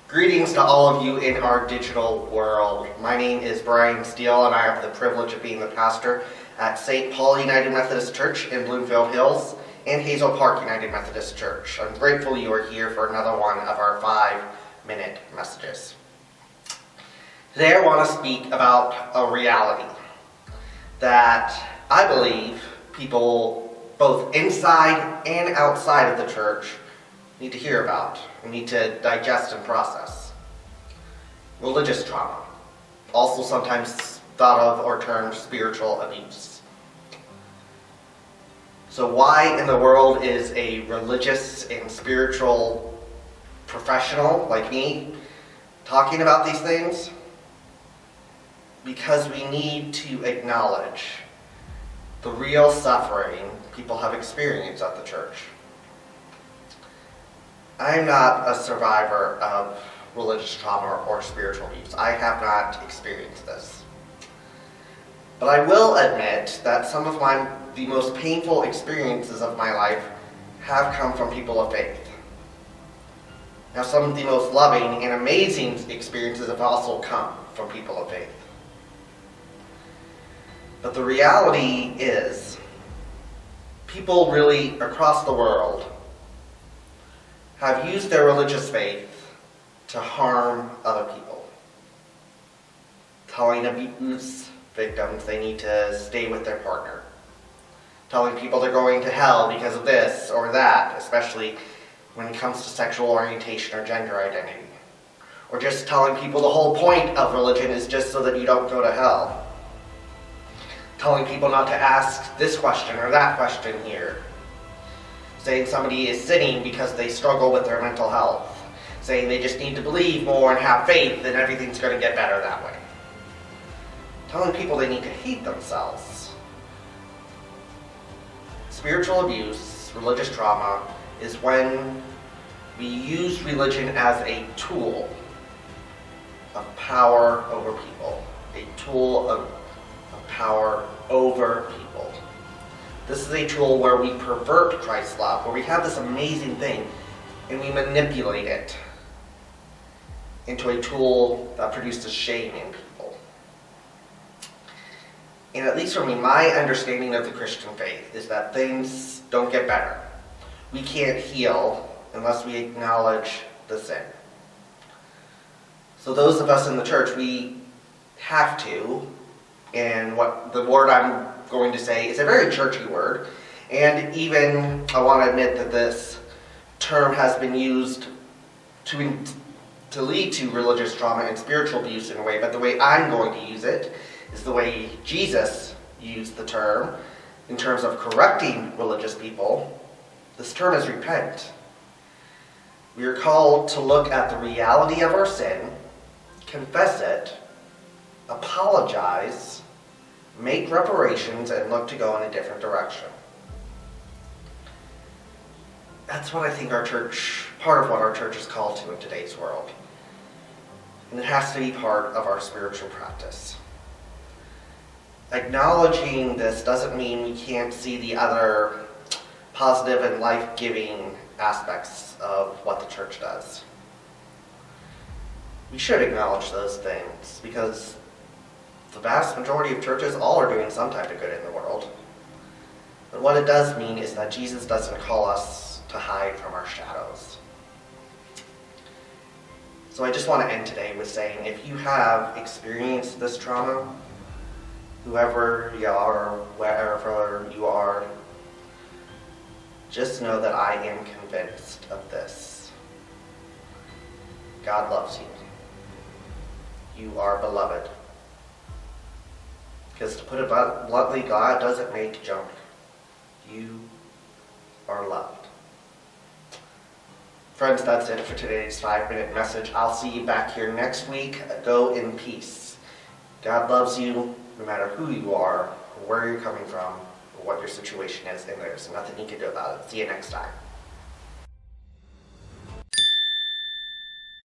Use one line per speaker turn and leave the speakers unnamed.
Greetings to all of you in our digital world. My name is Brian Steele, and I have the privilege of being the pastor at St. Paul United Methodist Church in Bloomfield Hills and Hazel Park United Methodist Church. I'm grateful you are here for another one of our 5-minute messages. Today I want to speak about a reality that I believe people both inside and outside of the church need to hear about and need to digest and process. Religious trauma, also sometimes thought of or termed spiritual abuse. So why in the world is a religious and spiritual professional like me talking about these things? Because we need to acknowledge the real suffering people have experienced at the church. I'm not a survivor of religious trauma or spiritual abuse. I have not experienced this. But I will admit that some of the most painful experiences of my life have come from people of faith. Now, some of the most loving and amazing experiences have also come from people of faith. But the reality is, people really across the world have used their religious faith to harm other people. Telling abuse victims they need to stay with their partner. Telling people they're going to hell because of this or that, especially when it comes to sexual orientation or gender identity. Or just telling people the whole point of religion is just so that you don't go to hell. Telling people not to ask this question or that question here. Saying somebody is sinning because they struggle with their mental health. Saying they just need to believe more and have faith and everything's going to get better that way. Telling people they need to hate themselves. Spiritual abuse, religious trauma, is when we use religion as a tool of power over people. A tool of power over people. This is a tool where we pervert Christ's love, where we have this amazing thing and we manipulate it into a tool that produces shame in people. And at least for me, my understanding of the Christian faith is that things don't get better. We can't heal unless we acknowledge the sin. So those of us in the church, we have to, and what the word I'm going to say is a very churchy word, and even I want to admit that this term has been used to lead to religious trauma and spiritual abuse in a way, but the way I'm going to use it is the way Jesus used the term in terms of correcting religious people. This term is repent. We are called to look at the reality of our sin, confess it, apologize, make reparations, and look to go in a different direction. That's what I think part of what our church is called to in today's world. And it has to be part of our spiritual practice. Acknowledging this doesn't mean we can't see the other positive and life-giving aspects of what the church does. We should acknowledge those things because the vast majority of churches all are doing some type of good in the world. But what it does mean is that Jesus doesn't call us to hide from our shadows. So I just want to end today with saying, if you have experienced this trauma, whoever you are, wherever you are, just know that I am convinced of this. God loves you. You are beloved. Because to put it bluntly, God doesn't make junk. You are loved. Friends, that's it for today's 5-minute message. I'll see you back here next week. Go in peace. God loves you no matter who you are, or where you're coming from, or what your situation is, and there's nothing you can do about it. See you next time.